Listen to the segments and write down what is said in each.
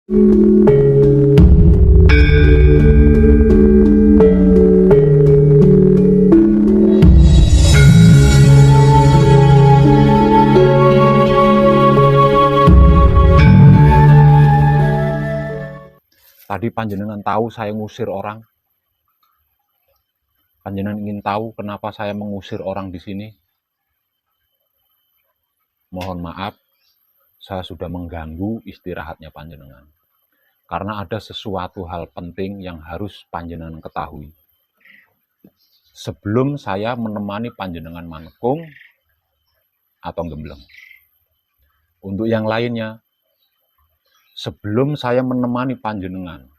Tadi panjenengan tahu saya ngusir orang? Panjenengan ingin tahu kenapa saya mengusir orang di sini? Mohon maaf, saya sudah mengganggu istirahatnya panjenengan. Karena ada sesuatu hal penting yang harus panjenengan ketahui. Sebelum saya menemani panjenengan manekung atau gembleng. Untuk yang lainnya, sebelum saya menemani panjenengan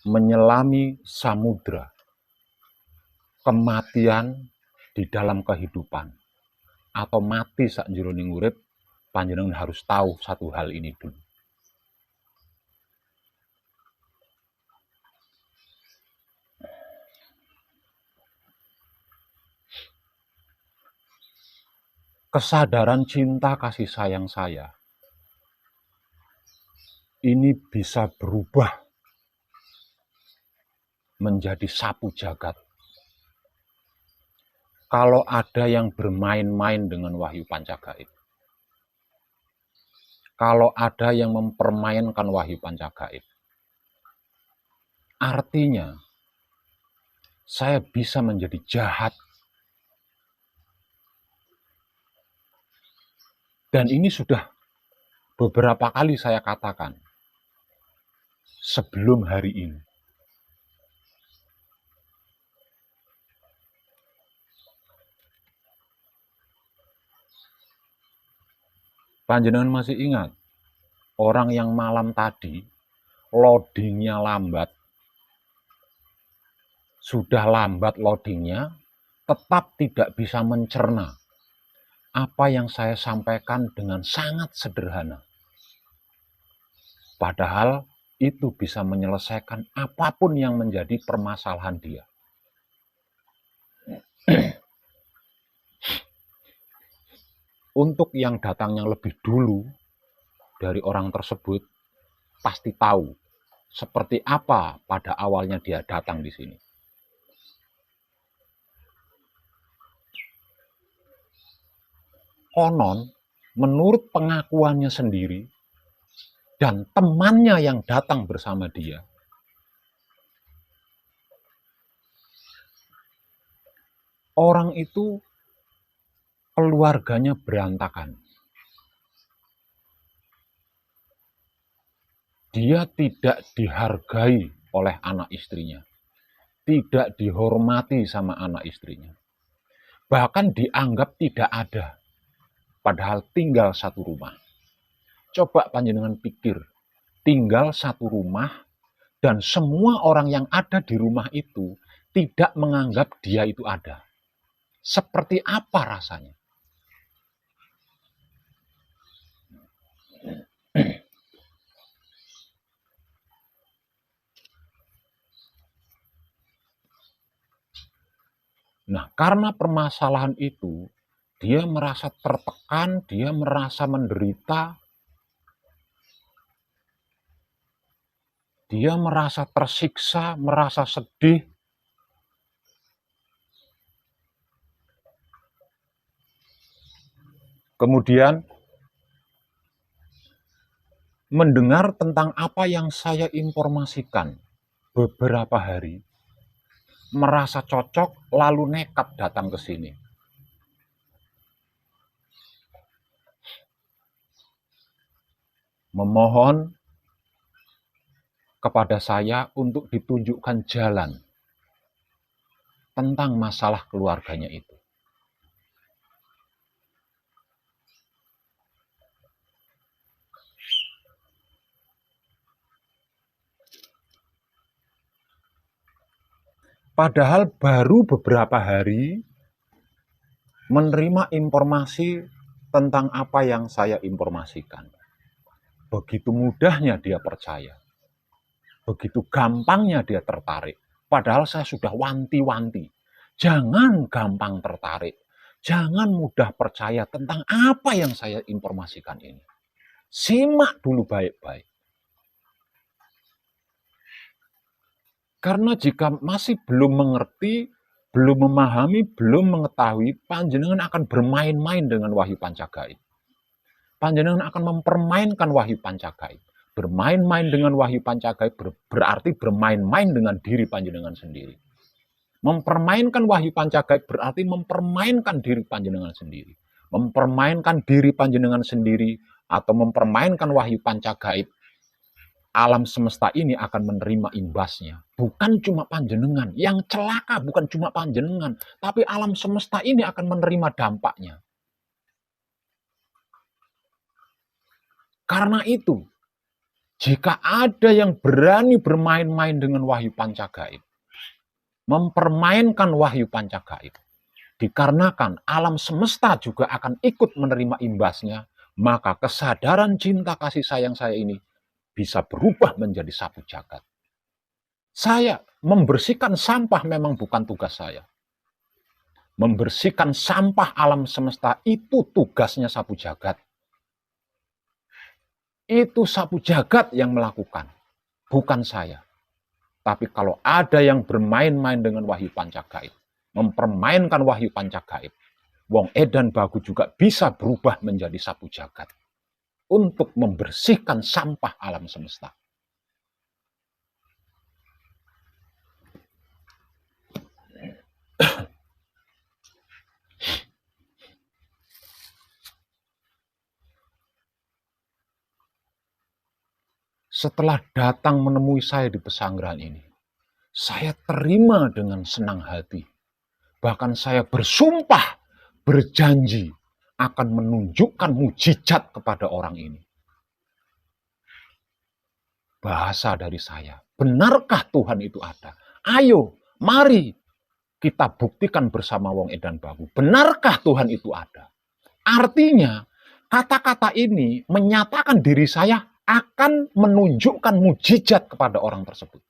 menyelami samudra kematian di dalam kehidupan atau mati sakjroning urip, panjenengan harus tahu satu hal ini dulu. Kesadaran cinta kasih sayang saya ini bisa berubah menjadi sapu jagat kalau ada yang bermain-main dengan wahyu pancagaib. Kalau ada yang mempermainkan wahyu pancagaib. Artinya, saya bisa menjadi jahat. Dan ini sudah beberapa kali saya katakan sebelum hari ini. Panjenengan masih ingat orang yang malam tadi loadingnya lambat, sudah lambat loadingnya, tetap tidak bisa mencerna apa yang saya sampaikan dengan sangat sederhana. Padahal itu bisa menyelesaikan apapun yang menjadi permasalahan dia. Untuk yang datang yang lebih dulu dari orang tersebut, pasti tahu seperti apa pada awalnya dia datang di sini. Konon, menurut pengakuannya sendiri dan temannya yang datang bersama dia, orang itu keluarganya berantakan. Dia tidak dihargai oleh anak istrinya, tidak dihormati sama anak istrinya, bahkan dianggap tidak ada, padahal tinggal satu rumah. Coba panjenengan pikir, tinggal satu rumah dan semua orang yang ada di rumah itu tidak menganggap dia itu ada. Seperti apa rasanya? Nah, karena permasalahan itu, dia merasa tertekan, dia merasa menderita, dia merasa tersiksa, merasa sedih. Kemudian, mendengar tentang apa yang saya informasikan beberapa hari, merasa cocok, lalu nekat datang ke sini. Memohon kepada saya untuk ditunjukkan jalan tentang masalah keluarganya itu. Padahal baru beberapa hari menerima informasi tentang apa yang saya informasikan. Begitu mudahnya dia percaya. Begitu gampangnya dia tertarik. Padahal saya sudah wanti-wanti. Jangan gampang tertarik. Jangan mudah percaya tentang apa yang saya informasikan ini. Simak dulu baik-baik. Karena jika masih belum mengerti, belum memahami, belum mengetahui, panjenengan akan bermain-main dengan wahyu pancagaib. Panjenengan akan mempermainkan wahyu pancagaib. Bermain-main dengan wahyu pancagaib berarti bermain-main dengan diri panjenengan sendiri. Mempermainkan wahyu pancagaib berarti mempermainkan diri panjenengan sendiri. Mempermainkan diri panjenengan sendiri atau mempermainkan wahyu pancagaib, alam semesta ini akan menerima imbasnya. Bukan cuma panjenengan. Yang celaka bukan cuma panjenengan, tapi alam semesta ini akan menerima dampaknya. Karena itu, jika ada yang berani bermain-main dengan wahyu pancagaib, mempermainkan wahyu pancagaib, dikarenakan alam semesta juga akan ikut menerima imbasnya, maka kesadaran cinta kasih sayang saya ini bisa berubah menjadi sapu jagat. Saya membersihkan sampah memang bukan tugas saya. Membersihkan sampah alam semesta itu tugasnya sapu jagat. Itu sapu jagat yang melakukan, bukan saya. Tapi kalau ada yang bermain-main dengan wahyu pancagaib, mempermainkan wahyu pancagaib, wong edan bagu juga bisa berubah menjadi sapu jagat untuk membersihkan sampah alam semesta. Setelah datang menemui saya di pesanggrahan ini, saya terima dengan senang hati. Bahkan saya bersumpah, berjanji akan menunjukkan mujizat kepada orang ini. Bahasa dari saya, benarkah Tuhan itu ada? Ayo, mari kita buktikan bersama wong edan bagu. Benarkah Tuhan itu ada? Artinya, kata-kata ini menyatakan diri saya akan menunjukkan mujizat kepada orang tersebut.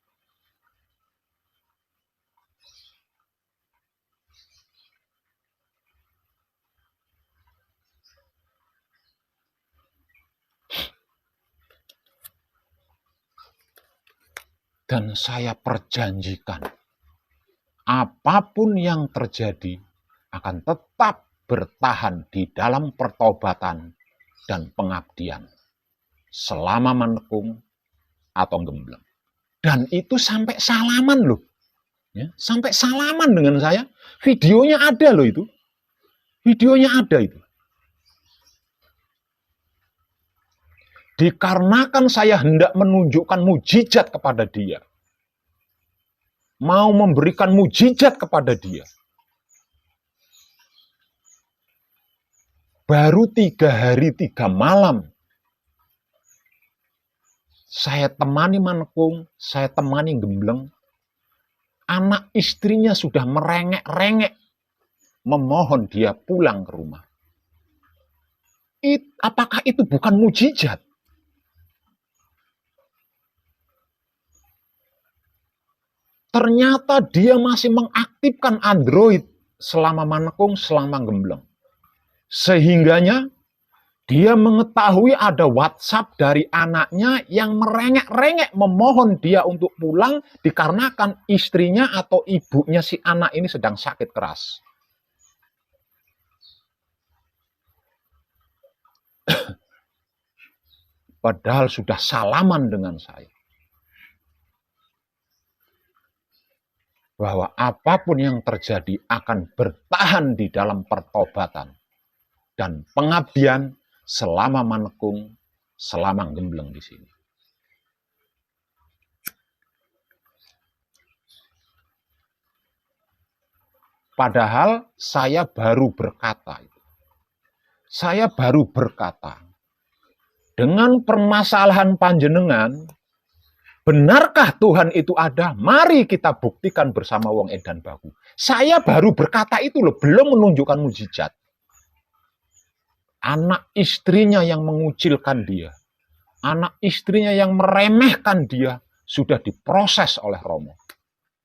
Dan saya perjanjikan, apapun yang terjadi akan tetap bertahan di dalam pertobatan dan pengabdian selama menekung atau gembleng. Dan itu sampai salaman loh. Ya, sampai salaman dengan saya. Videonya ada loh itu. Videonya ada itu. Dikarenakan saya hendak menunjukkan mujizat kepada dia. Mau memberikan mujizat kepada dia. Baru 3 hari 3 malam saya temani manekung, saya temani gembleng. Anak istrinya sudah merengek-rengek memohon dia pulang ke rumah. Apakah itu bukan mujizat? Ternyata dia masih mengaktifkan Android selama manekung, selama gembleng. Sehingganya dia mengetahui ada WhatsApp dari anaknya yang merengek-rengek memohon dia untuk pulang dikarenakan istrinya atau ibunya si anak ini sedang sakit keras. Padahal sudah salaman dengan saya. Bahwa apapun yang terjadi akan bertahan di dalam pertobatan dan pengabdian selama manekung, selama gembleng di sini. Padahal saya baru berkata itu. Saya baru berkata, dengan permasalahan panjenengan, benarkah Tuhan itu ada? Mari kita buktikan bersama wong edan bagu. Saya baru berkata itu loh, belum menunjukkan mujizat. Anak istrinya yang mengucilkan dia, anak istrinya yang meremehkan dia, sudah diproses oleh Romo.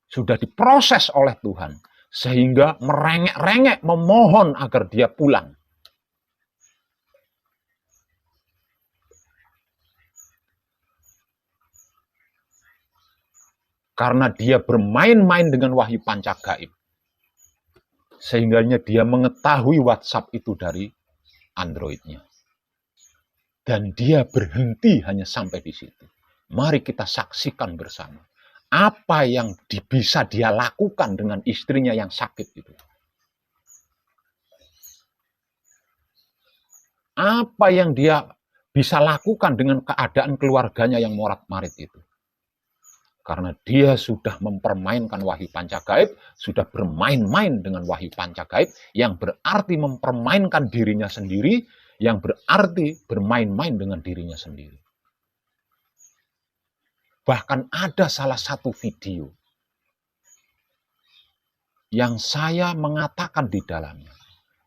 Sudah diproses oleh Tuhan. Sehingga merengek-rengek memohon agar dia pulang. Karena dia bermain-main dengan wahyu panca gaib. Sehingga dia mengetahui WhatsApp itu dari Android-nya. Dan dia berhenti hanya sampai di situ. Mari kita saksikan bersama. Apa yang bisa dia lakukan dengan istrinya yang sakit itu. Apa yang dia bisa lakukan dengan keadaan keluarganya yang morat-marit itu. Karena dia sudah mempermainkan wahyu panca gaib, sudah bermain-main dengan wahyu panca gaib, yang berarti mempermainkan dirinya sendiri, yang berarti bermain-main dengan dirinya sendiri. Bahkan ada salah satu video yang saya mengatakan di dalamnya,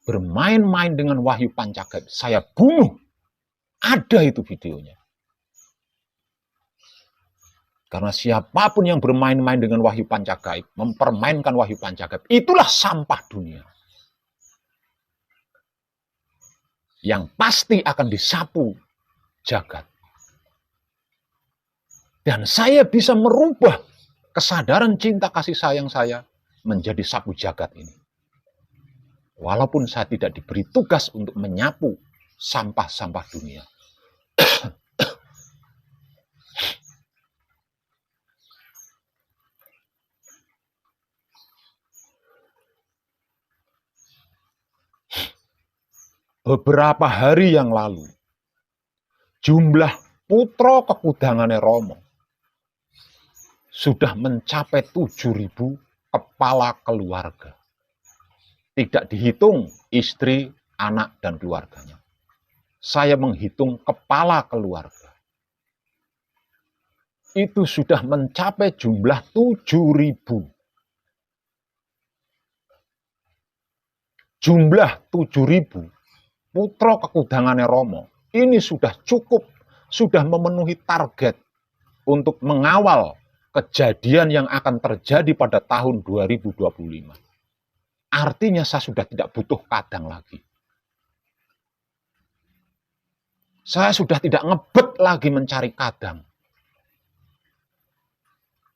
bermain-main dengan wahyu panca gaib, saya bunuh. Ada itu videonya. Karena siapapun yang bermain-main dengan wahyu panca gaib, mempermainkan wahyu panca gaib, itulah sampah dunia. Yang pasti akan disapu jagat. Dan saya bisa merubah kesadaran cinta kasih sayang saya menjadi sapu jagat ini. Walaupun saya tidak diberi tugas untuk menyapu sampah-sampah dunia. Beberapa hari yang lalu, jumlah putra kekudangannya Romo sudah mencapai 7.000 kepala keluarga. Tidak dihitung istri, anak, dan keluarganya. Saya menghitung kepala keluarga. Itu sudah mencapai jumlah 7.000. Jumlah 7.000 putra kekudangannya Romo. Ini sudah cukup, sudah memenuhi target untuk mengawal kejadian yang akan terjadi pada tahun 2025. Artinya saya sudah tidak butuh kadang lagi. Saya sudah tidak ngebet lagi mencari kadang.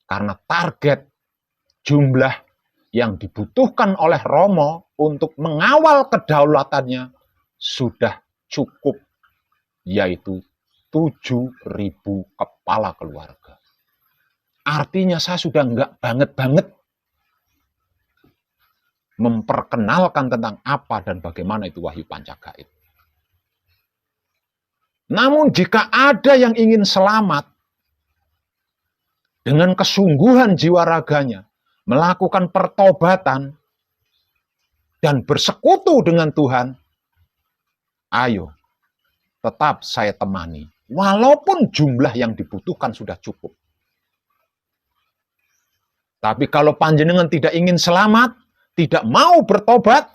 Karena target jumlah yang dibutuhkan oleh Romo untuk mengawal kedaulatannya sudah cukup, yaitu 7.000 kepala keluarga. Artinya saya sudah enggak banget-banget memperkenalkan tentang apa dan bagaimana itu wahyu panca gaib. Namun jika ada yang ingin selamat dengan kesungguhan jiwa raganya, melakukan pertobatan dan bersekutu dengan Tuhan, ayo, tetap saya temani. Walaupun jumlah yang dibutuhkan sudah cukup. Tapi kalau panjenengan tidak ingin selamat, tidak mau bertobat,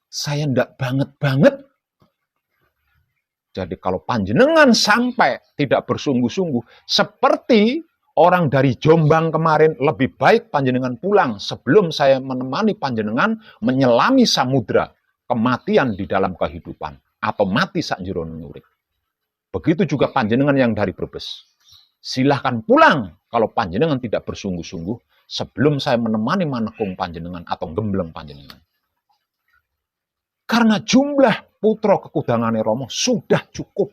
saya tidak banget-banget. Jadi kalau panjenengan sampai tidak bersungguh-sungguh, seperti orang dari Jombang kemarin, lebih baik panjenengan pulang sebelum saya menemani panjenengan menyelami samudra kematian di dalam kehidupan, atau mati sak jero urip. Begitu juga panjenengan yang dari Brebes. Silahkan pulang kalau panjenengan tidak bersungguh-sungguh sebelum saya menemani manekung panjenengan atau gembleng panjenengan. Karena jumlah putra kekudangannya Romo sudah cukup.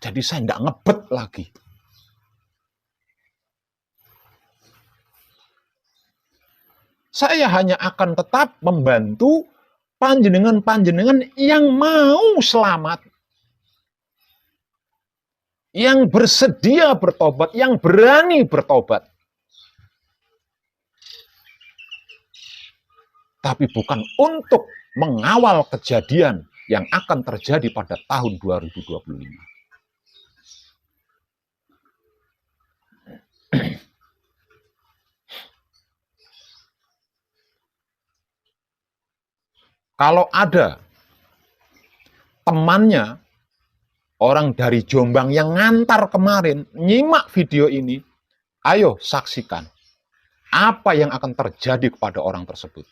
Jadi saya tidak ngebet lagi. Saya hanya akan tetap membantu panjenengan-panjenengan yang mau selamat. Yang bersedia bertobat, yang berani bertobat. Tapi bukan untuk mengawal kejadian yang akan terjadi pada tahun 2025. Kalau ada temannya, orang dari Jombang yang ngantar kemarin, nyimak video ini, ayo saksikan apa yang akan terjadi kepada orang tersebut.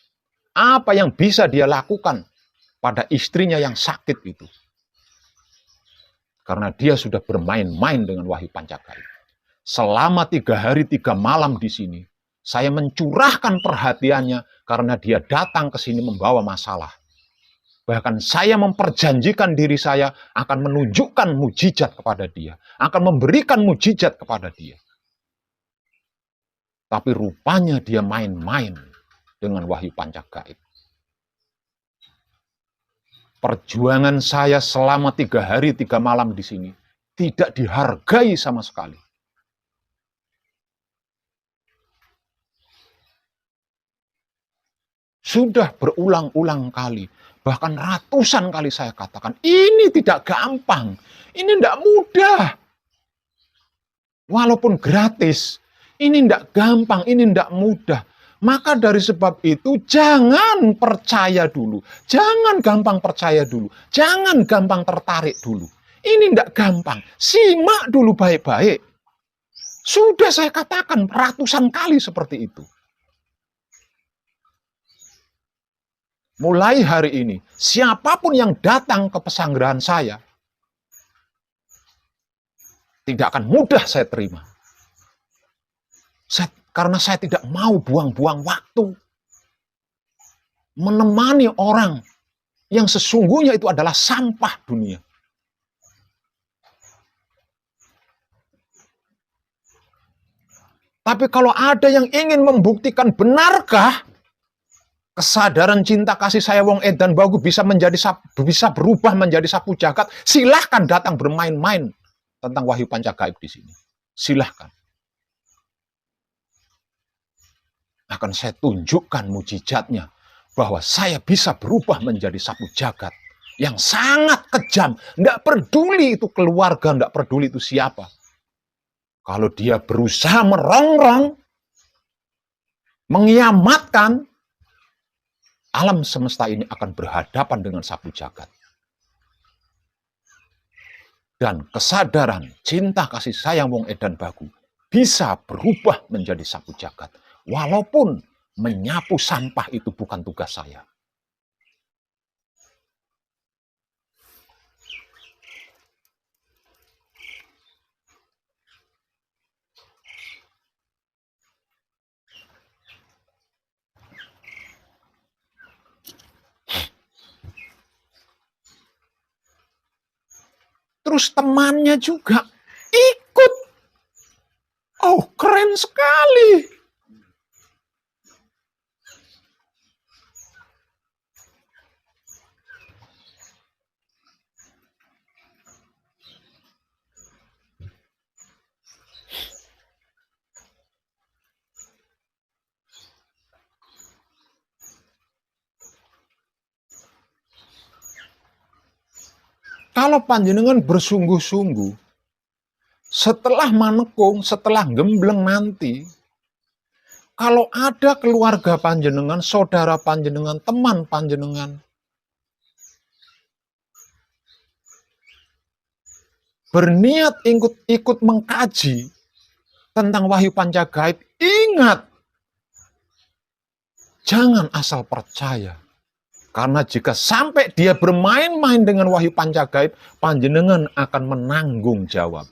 Apa yang bisa dia lakukan pada istrinya yang sakit itu. Karena dia sudah bermain-main dengan wahyu panca gaib. selama 3 hari 3 malam di sini. Saya mencurahkan perhatiannya karena dia datang ke sini membawa masalah. Bahkan saya memperjanjikan diri saya akan menunjukkan mujizat kepada dia. Akan memberikan mujizat kepada dia. Tapi rupanya dia main-main dengan wahyu pancagaib. Perjuangan saya selama 3 hari 3 malam di sini tidak dihargai sama sekali. Sudah berulang-ulang kali, bahkan ratusan kali saya katakan, ini tidak gampang, ini tidak mudah. Walaupun gratis, ini tidak gampang, ini tidak mudah. Maka dari sebab itu, jangan percaya dulu. Jangan gampang percaya dulu. Jangan gampang tertarik dulu. Ini tidak gampang. Simak dulu baik-baik. Sudah saya katakan ratusan kali seperti itu. Mulai hari ini, siapapun yang datang ke pesanggerahan saya, tidak akan mudah saya terima. Karena saya tidak mau buang-buang waktu menemani orang yang sesungguhnya itu adalah sampah dunia. Tapi kalau ada yang ingin membuktikan benarkah kesadaran cinta kasih saya wong edan bagus bisa berubah menjadi sapu jagat, silahkan datang bermain-main tentang wahyu pancagaib di sini. Silahkan. Akan saya tunjukkan mujizatnya bahwa saya bisa berubah menjadi sapu jagat yang sangat kejam. Tidak peduli itu keluarga, tidak peduli itu siapa. Kalau dia berusaha merongrong, mengiamatkan, alam semesta ini akan berhadapan dengan sapu jagat. Dan kesadaran cinta kasih sayang wong edan bagu bisa berubah menjadi sapu jagat. Walaupun menyapu sampah itu bukan tugas saya. Terus temannya juga ikut. Oh, keren sekali. Kalau panjenengan bersungguh-sungguh, setelah manekung, setelah gembleng nanti, kalau ada keluarga panjenengan, saudara panjenengan, teman panjenengan, berniat ikut mengkaji tentang wahyu pancagaib, ingat, jangan asal percaya. Karena jika sampai dia bermain-main dengan wahyu pancagaib, panjenengan akan menanggung jawab.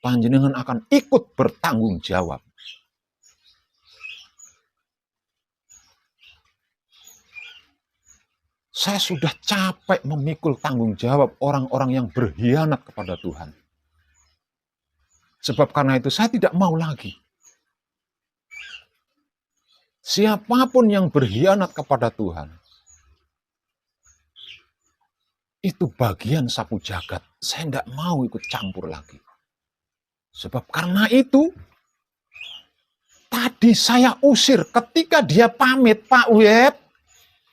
Panjenengan akan ikut bertanggung jawab. Saya sudah capek memikul tanggung jawab orang-orang yang berkhianat kepada Tuhan. Sebab karena itu saya tidak mau lagi. Siapapun yang berkhianat kepada Tuhan, itu bagian sapu jagat. Saya tidak mau ikut campur lagi. Sebab karena itu, tadi saya usir ketika dia pamit, Pak Web,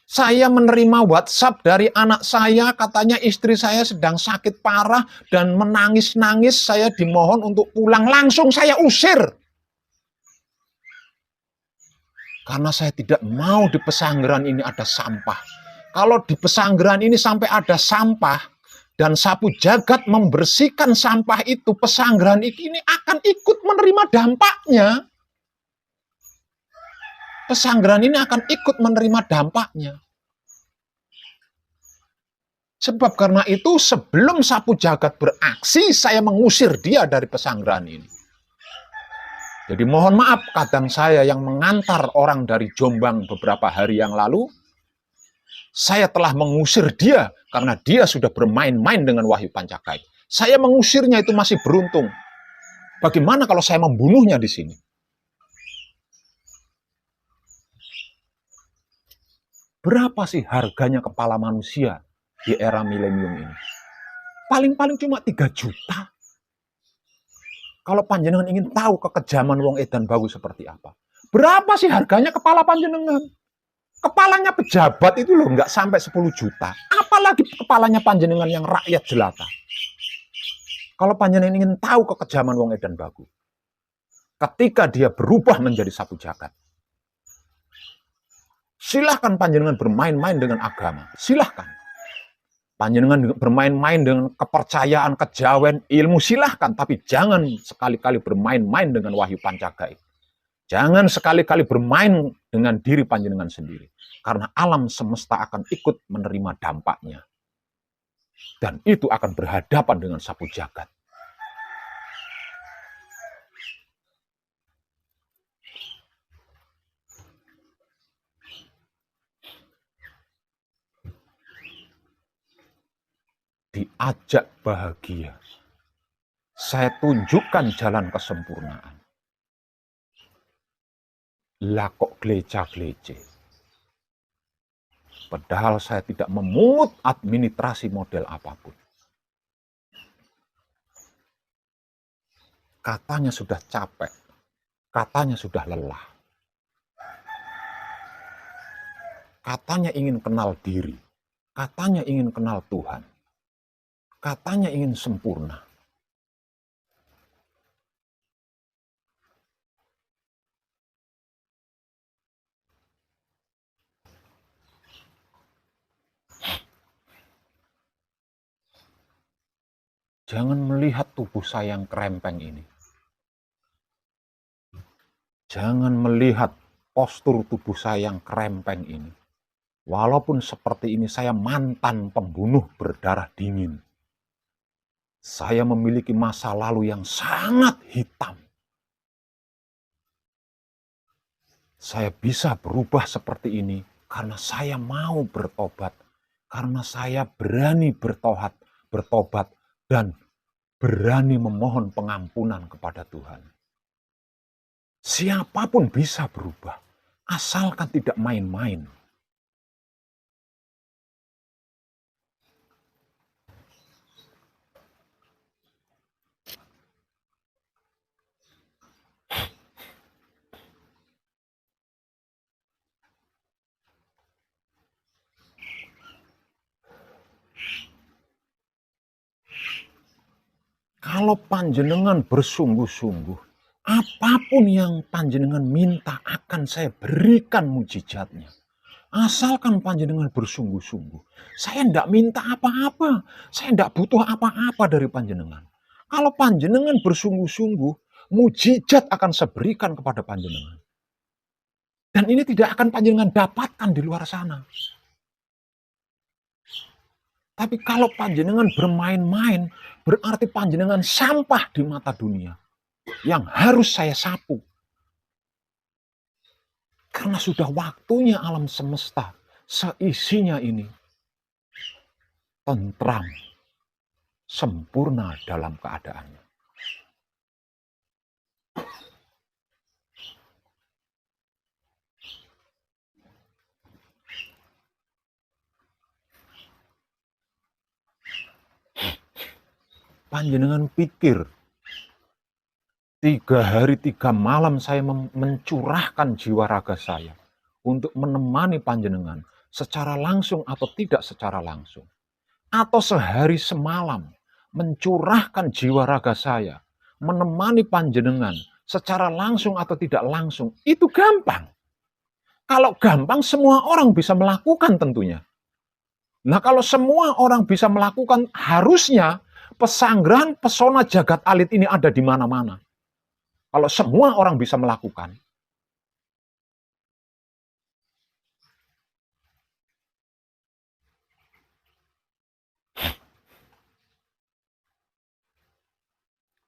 saya menerima WhatsApp dari anak saya, katanya istri saya sedang sakit parah dan menangis-nangis, saya dimohon untuk pulang, langsung saya usir. Karena saya tidak mau di pesanggeran ini ada sampah. Kalau di pesanggeran ini sampai ada sampah, dan sapu jagat membersihkan sampah itu, pesanggeran ini akan ikut menerima dampaknya. Pesanggeran ini akan ikut menerima dampaknya. Sebab karena itu sebelum sapu jagat beraksi, saya mengusir dia dari pesanggrahan ini. Jadi mohon maaf, kadang saya yang mengantar orang dari Jombang beberapa hari yang lalu, saya telah mengusir dia karena dia sudah bermain-main dengan Wahyu Pancakait. Saya mengusirnya itu masih beruntung. Bagaimana kalau saya membunuhnya di sini? Berapa sih harganya kepala manusia di era milenium ini? Paling-paling cuma 3 juta. Kalau panjenengan ingin tahu kekejaman wong edan bagus seperti apa. Berapa sih harganya kepala panjenengan? Kepalanya pejabat itu loh nggak sampai 10 juta. Apalagi kepalanya panjenengan yang rakyat jelata. Kalau panjenengan ingin tahu kekejaman wong edan bagus. Ketika dia berubah menjadi sapu jagat. Silahkan panjenengan bermain-main dengan agama. Silahkan. Panjenengan bermain-main dengan kepercayaan, kejawen, ilmu, silahkan. Tapi jangan sekali-kali bermain-main dengan Wahyu Pancakait. Jangan sekali-kali bermain dengan diri panjenengan sendiri. Karena alam semesta akan ikut menerima dampaknya. Dan itu akan berhadapan dengan sapu jagat. Diajak bahagia. Saya tunjukkan jalan kesempurnaan. Lah kok geleca-gelece. Padahal saya tidak memungut administrasi model apapun. Katanya sudah capek. Katanya sudah lelah. Katanya ingin kenal diri. Katanya ingin kenal Tuhan. Katanya ingin sempurna. Jangan melihat tubuh saya yang krempeng ini. Jangan melihat postur tubuh saya yang krempeng ini. Walaupun seperti ini saya mantan pembunuh berdarah dingin. Saya memiliki masa lalu yang sangat hitam. Saya bisa berubah seperti ini karena saya mau bertobat. Karena saya berani bertobat dan berani memohon pengampunan kepada Tuhan. Siapapun bisa berubah, asalkan tidak main-main. Kalau panjenengan bersungguh-sungguh, apapun yang panjenengan minta akan saya berikan mujizatnya. Asalkan panjenengan bersungguh-sungguh. Saya tidak minta apa-apa. Saya tidak butuh apa-apa dari panjenengan. Kalau panjenengan bersungguh-sungguh, mujizat akan saya berikan kepada panjenengan. Dan ini tidak akan panjenengan dapatkan di luar sana. Tapi kalau panjenengan bermain-main, berarti panjenengan sampah di mata dunia. Yang harus saya sapu. Karena sudah waktunya alam semesta, seisinya ini, tentram, sempurna dalam keadaannya. Panjenengan pikir, 3 hari 3 malam saya mencurahkan jiwa raga saya untuk menemani panjenengan secara langsung atau tidak secara langsung. Atau sehari semalam mencurahkan jiwa raga saya menemani panjenengan secara langsung atau tidak langsung. Itu gampang. Kalau gampang semua orang bisa melakukan tentunya. Nah kalau semua orang bisa melakukan, harusnya pesanggrahan pesona jagat alit ini ada di mana-mana. Kalau semua orang bisa melakukan.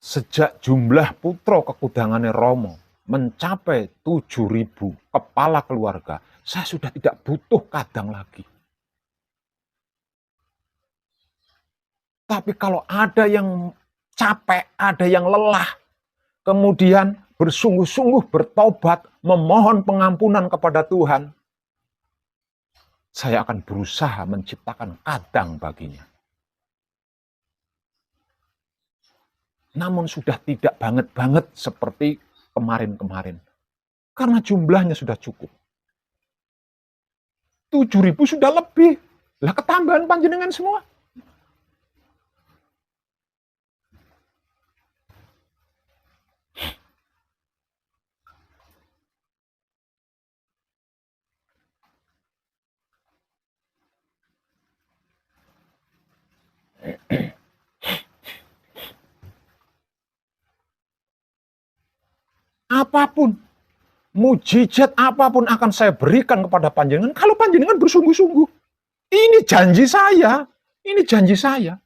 Sejak jumlah putra kekudangane Rama mencapai 7.000 kepala keluarga, saya sudah tidak butuh kadang lagi. Tapi kalau ada yang capek, ada yang lelah, kemudian bersungguh-sungguh bertobat, memohon pengampunan kepada Tuhan, saya akan berusaha menciptakan kadang baginya. Namun sudah tidak banget-banget seperti kemarin-kemarin. Karena jumlahnya sudah cukup. 7.000 sudah lebih. Lah ketambahan panjenengan semua. Apapun, mujizat apapun akan saya berikan kepada panjenengan kalau panjenengan bersungguh-sungguh. Ini janji saya. Ini janji saya.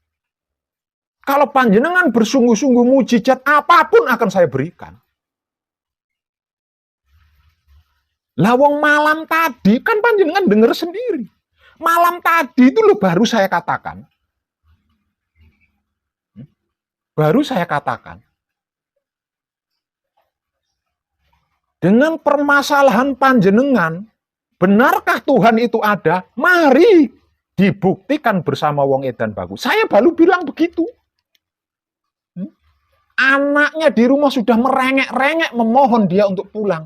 Kalau panjenengan bersungguh-sungguh, mujizat apapun akan saya berikan. Lawang malam tadi kan panjenengan dengar sendiri. Malam tadi itu loh baru saya katakan. Baru saya katakan. Dengan permasalahan panjenengan, benarkah Tuhan itu ada? Mari dibuktikan bersama wong edan bagus. Saya baru bilang begitu. Anaknya di rumah sudah merengek-rengek memohon dia untuk pulang.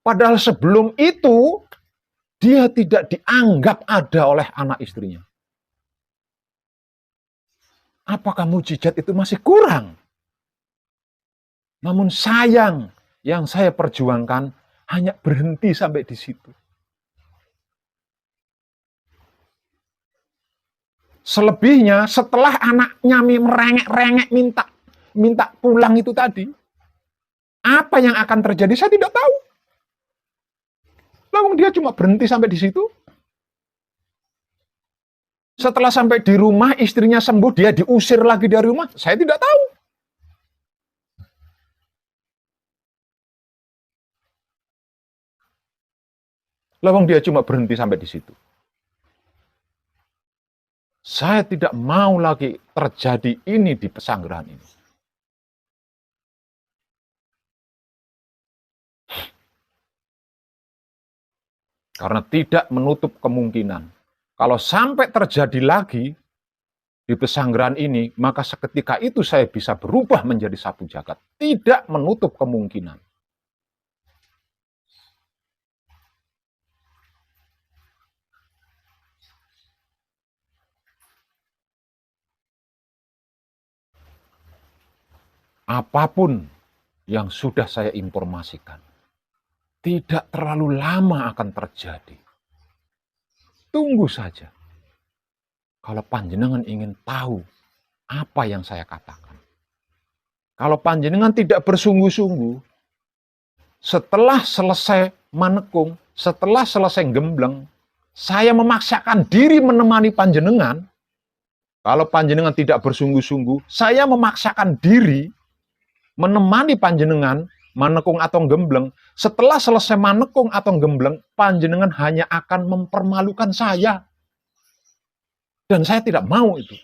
Padahal sebelum itu, dia tidak dianggap ada oleh anak istrinya. Apakah mujizat itu masih kurang? Namun sayang, yang saya perjuangkan hanya berhenti sampai di situ. Selebihnya, setelah anaknya merengek-rengek minta pulang itu tadi, apa yang akan terjadi saya tidak tahu. Lalu dia cuma berhenti sampai di situ. Setelah sampai di rumah, istrinya sembuh, dia diusir lagi dari rumah, saya tidak tahu. Lalu dia cuma berhenti sampai di situ. Saya tidak mau lagi terjadi ini di pesanggerahan ini. Karena tidak menutup kemungkinan. Kalau sampai terjadi lagi di pesanggerahan ini, maka seketika itu saya bisa berubah menjadi sapu jagat. Tidak menutup kemungkinan. Apapun yang sudah saya informasikan, tidak terlalu lama akan terjadi. Tunggu saja. Kalau panjenengan ingin tahu apa yang saya katakan. Kalau panjenengan tidak bersungguh-sungguh, setelah selesai manekung, setelah selesai gembleng, saya memaksakan diri menemani panjenengan. Kalau panjenengan tidak bersungguh-sungguh, saya memaksakan diri menemani panjenengan manekung atau gembleng. Setelah selesai manekung atau gembleng, panjenengan hanya akan mempermalukan saya. Dan saya tidak mau itu.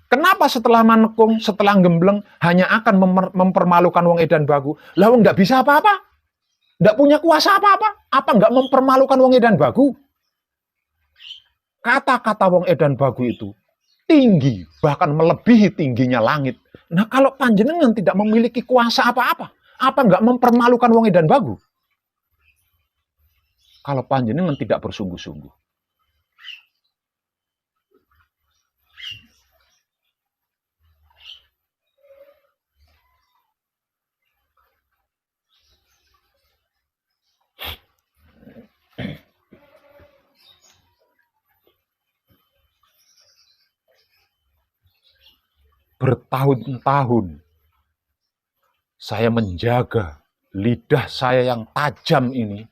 Kenapa setelah manekung, setelah gembleng, hanya akan mempermalukan wong edan bagu? Lah wong nggak bisa apa-apa? Nggak punya kuasa apa-apa? Apa nggak mempermalukan wong edan bagu? Kata-kata wong edan bagu itu tinggi, bahkan melebihi tingginya langit. Nah kalau panjenengan tidak memiliki kuasa apa-apa, apa nggak mempermalukan wong edan bagu? Kalau panjenengan tidak bersungguh-sungguh. Bertahun-tahun saya menjaga lidah saya yang tajam ini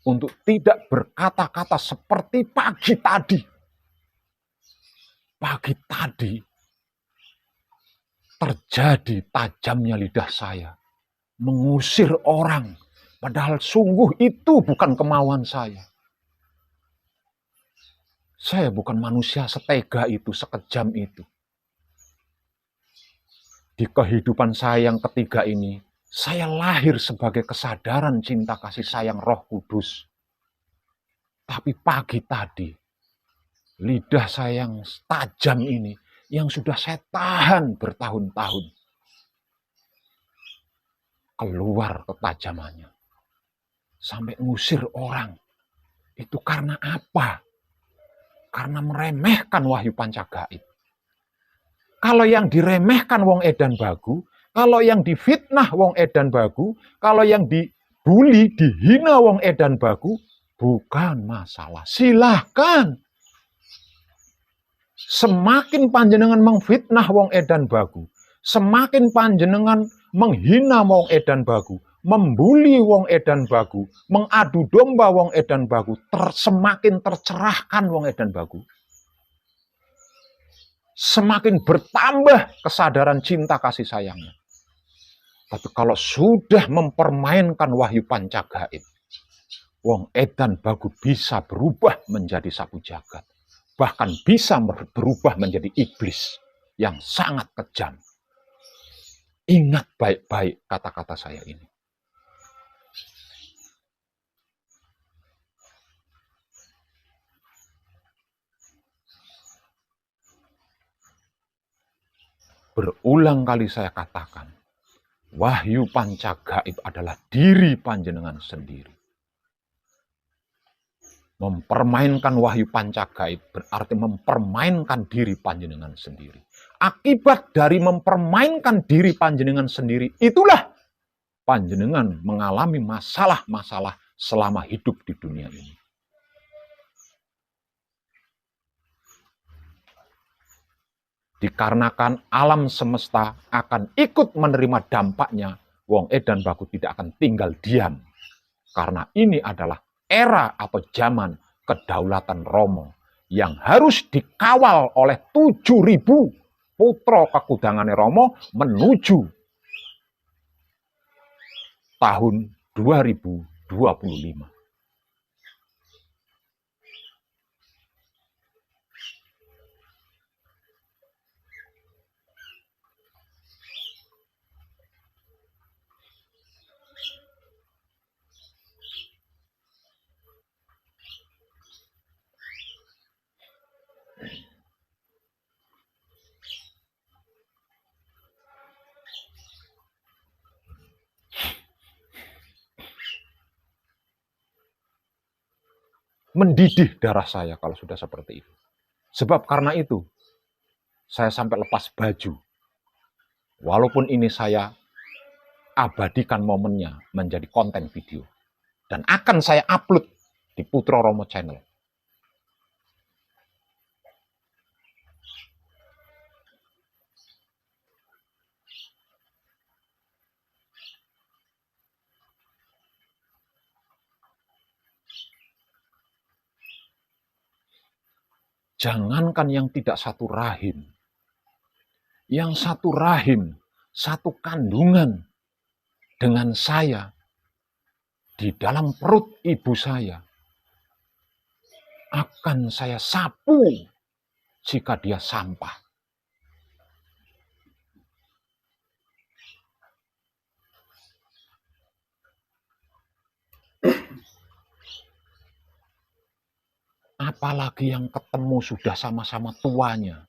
untuk tidak berkata-kata seperti pagi tadi. Pagi tadi terjadi tajamnya lidah saya, mengusir orang, padahal sungguh itu bukan kemauan saya. Saya bukan manusia setega itu, sekejam itu. Di kehidupan saya yang ketiga ini, saya lahir sebagai kesadaran cinta kasih sayang Roh Kudus. Tapi pagi tadi, lidah saya yang tajam ini, yang sudah saya tahan bertahun-tahun, keluar ketajamannya. Sampai ngusir orang. Itu karena apa? Karena meremehkan wahyu pancagaib. Kalau yang diremehkan wong edan bagu, kalau yang difitnah wong edan bagu, kalau yang dibully, dihina wong edan bagu, bukan masalah. Silahkan. Semakin panjenengan mengfitnah wong edan bagu, semakin panjenengan menghina wong edan bagu, membuli wong edan bagu, mengadu domba wong edan bagu, semakin tercerahkan wong edan bagu. Semakin bertambah kesadaran cinta kasih sayangnya. Tapi kalau sudah mempermainkan wahyu pancagaib, wong edan bagu bisa berubah menjadi sapu jagat. Bahkan bisa berubah menjadi iblis yang sangat kejam. Ingat baik-baik kata-kata saya ini. Berulang kali saya katakan, wahyu pancagaib adalah diri panjenengan sendiri. Mempermainkan wahyu pancagaib berarti mempermainkan diri panjenengan sendiri. Akibat dari mempermainkan diri panjenengan sendiri, itulah panjenengan mengalami masalah-masalah selama hidup di dunia ini. Dikarenakan alam semesta akan ikut menerima dampaknya, wong edan bagu tidak akan tinggal diam. Karena ini adalah era atau zaman kedaulatan Romo yang harus dikawal oleh 7.000 putra kekudangane Romo menuju tahun 2025. Mendidih darah saya kalau sudah seperti itu. Sebab karena itu, saya sampai lepas baju. Walaupun ini saya abadikan momennya menjadi konten video. Dan akan saya upload di Putra Romo Channel. Jangankan yang tidak satu rahim. Yang satu rahim, satu kandungan dengan saya di dalam perut ibu saya. Akan saya sapu jika dia sampah. Apalagi yang ketemu sudah sama-sama tuanya.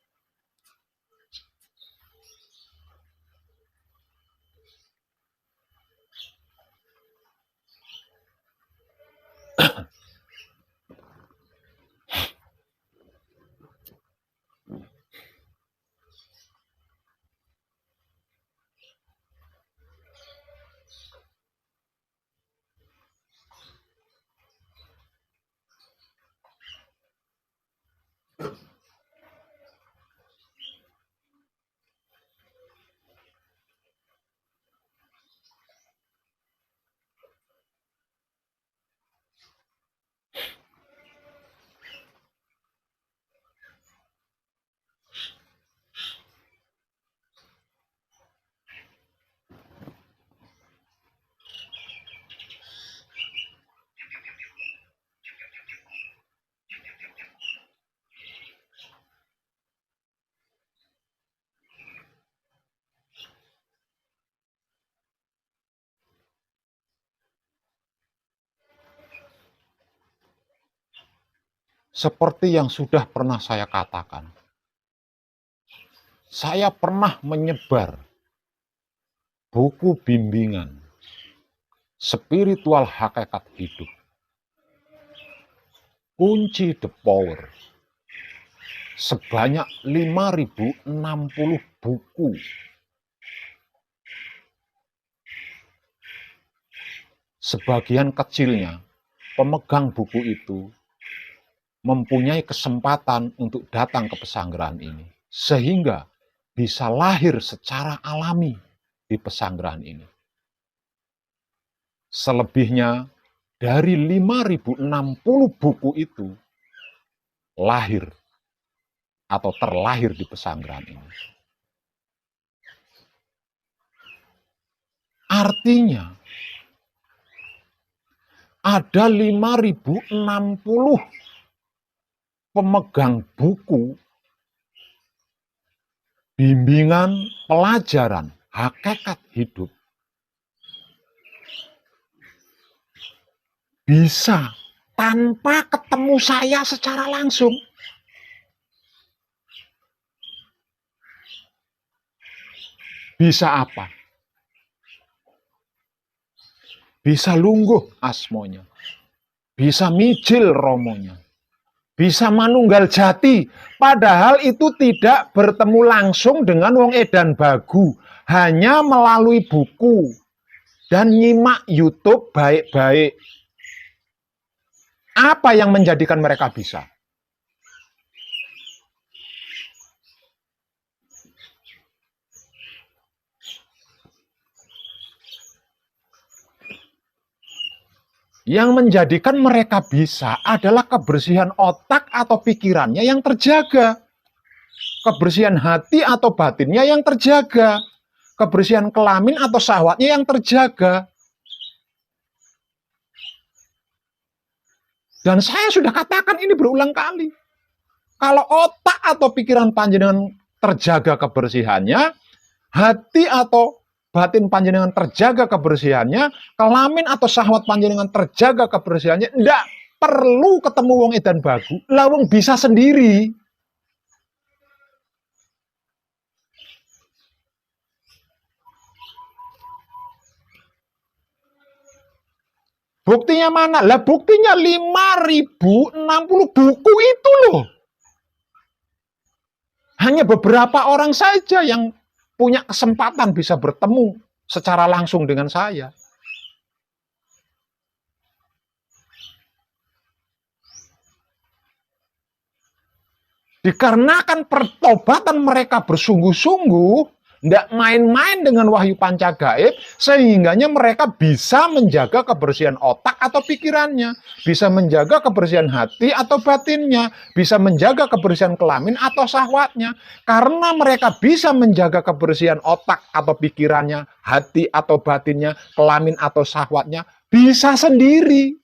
Seperti yang sudah pernah saya katakan, saya pernah menyebar buku bimbingan spiritual hakikat hidup, kunci the power, sebanyak 5.060 buku. Sebagian kecilnya pemegang buku itu mempunyai kesempatan untuk datang ke pesanggrahan ini, sehingga bisa lahir secara alami di pesanggrahan ini. Selebihnya dari 5.060 buku itu lahir atau terlahir di pesanggrahan ini. Artinya ada 5.060 pemegang buku bimbingan pelajaran hakikat hidup bisa tanpa ketemu saya secara langsung. Bisa apa? Bisa lungguh asmonya, bisa mijil romonya, bisa manunggal jati, padahal itu tidak bertemu langsung dengan wong edan bagu, hanya melalui buku dan nyimak YouTube baik-baik. Apa yang menjadikan mereka bisa? Yang menjadikan mereka bisa adalah kebersihan otak atau pikirannya yang terjaga. Kebersihan hati atau batinnya yang terjaga. Kebersihan kelamin atau syahwatnya yang terjaga. Dan saya sudah katakan ini berulang kali. Kalau otak atau pikiran panjenengan terjaga kebersihannya, hati atau batin panjenengan terjaga kebersihannya, kelamin atau syahwat panjenengan terjaga kebersihannya, ndak perlu ketemu wong edan bagu, lah wong bisa sendiri. Buktinya mana? Lah buktinya 5.060 buku itu loh. Hanya beberapa orang saja yang punya kesempatan bisa bertemu secara langsung dengan saya. Dikarenakan pertobatan mereka bersungguh-sungguh, tidak main-main dengan wahyu pancagaib, sehingganya mereka bisa menjaga kebersihan otak atau pikirannya, bisa menjaga kebersihan hati atau batinnya, bisa menjaga kebersihan kelamin atau syahwatnya. Karena mereka bisa menjaga kebersihan otak atau pikirannya, hati atau batinnya, kelamin atau syahwatnya, bisa sendiri.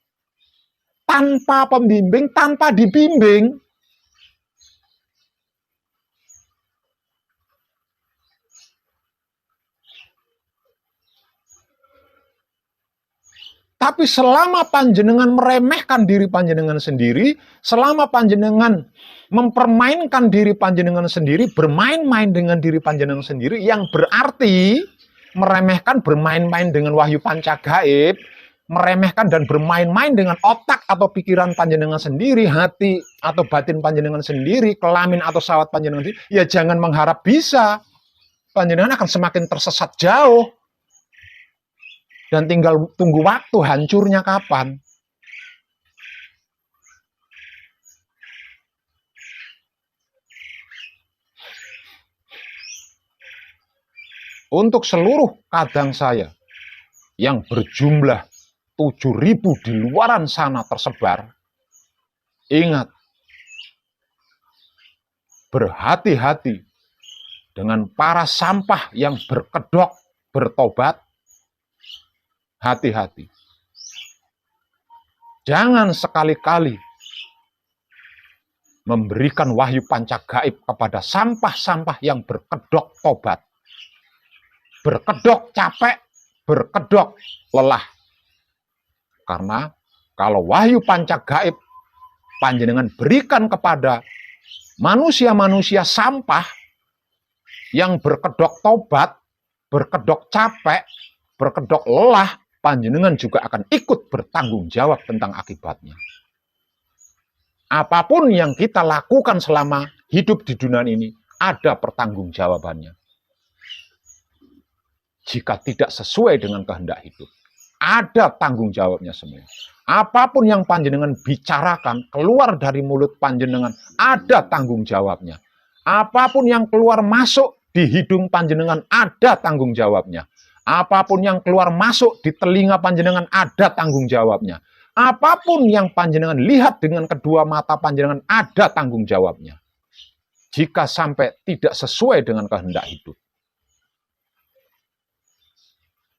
Tanpa pembimbing, tanpa dibimbing. Tapi selama panjenengan meremehkan diri panjenengan sendiri, selama panjenengan mempermainkan diri panjenengan sendiri, bermain-main dengan diri panjenengan sendiri, yang berarti meremehkan bermain-main dengan wahyu pancagaib, meremehkan dan bermain-main dengan otak atau pikiran panjenengan sendiri, hati atau batin panjenengan sendiri, kelamin atau syahwat panjenengan sendiri, ya jangan mengharap bisa. Panjenengan akan semakin tersesat jauh. Dan tinggal tunggu waktu hancurnya kapan. Untuk seluruh kadang saya yang berjumlah 7.000 di luaran sana tersebar, ingat, berhati-hati dengan para sampah yang berkedok bertobat. Hati-hati. Jangan sekali-kali memberikan wahyu pancagaib kepada sampah-sampah yang berkedok tobat. Berkedok capek, berkedok lelah. Karena kalau wahyu pancagaib panjenengan berikan kepada manusia-manusia sampah yang berkedok tobat, berkedok capek, berkedok lelah, panjenengan juga akan ikut bertanggung jawab tentang akibatnya. Apapun yang kita lakukan selama hidup di dunia ini, ada pertanggungjawabannya. Jika tidak sesuai dengan kehendak hidup, ada tanggung jawabnya semua. Apapun yang panjenengan bicarakan, keluar dari mulut panjenengan, ada tanggung jawabnya. Apapun yang keluar masuk di hidung panjenengan, ada tanggung jawabnya. Apapun yang keluar masuk di telinga panjenengan, ada tanggung jawabnya. Apapun yang panjenengan lihat dengan kedua mata panjenengan, ada tanggung jawabnya. Jika sampai tidak sesuai dengan kehendak hidup.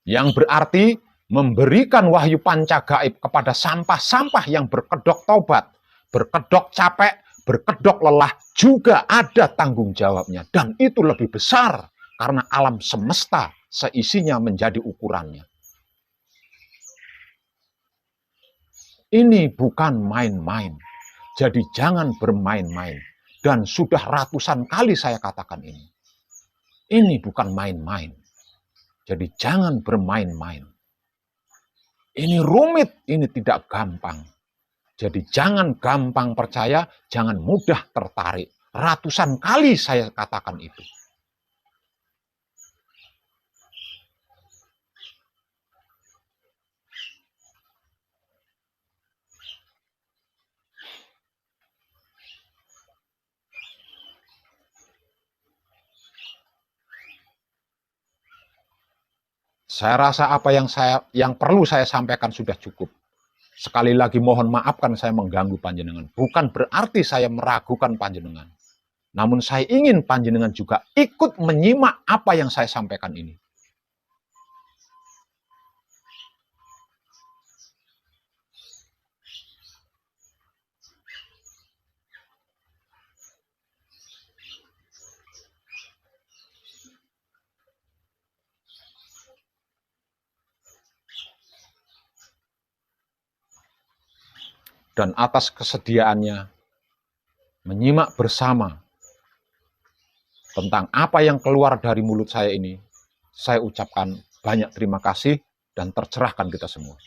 Yang berarti memberikan wahyu panca gaib kepada sampah-sampah yang berkedok tobat, berkedok capek, berkedok lelah, juga ada tanggung jawabnya. Dan itu lebih besar, karena alam semesta seisinya menjadi ukurannya. Ini bukan main-main. Jadi jangan bermain-main. Dan sudah ratusan kali saya katakan ini. Ini bukan main-main. Jadi jangan bermain-main. Ini rumit, ini tidak gampang. Jadi jangan gampang percaya, jangan mudah tertarik. Ratusan kali saya katakan itu. Saya rasa apa yang perlu saya sampaikan sudah cukup. Sekali lagi mohon maafkan saya mengganggu panjenengan. Bukan berarti saya meragukan panjenengan. Namun saya ingin panjenengan juga ikut menyimak apa yang saya sampaikan ini. Dan atas kesediaannya menyimak bersama tentang apa yang keluar dari mulut saya ini, saya ucapkan banyak terima kasih dan tercerahkan kita semua.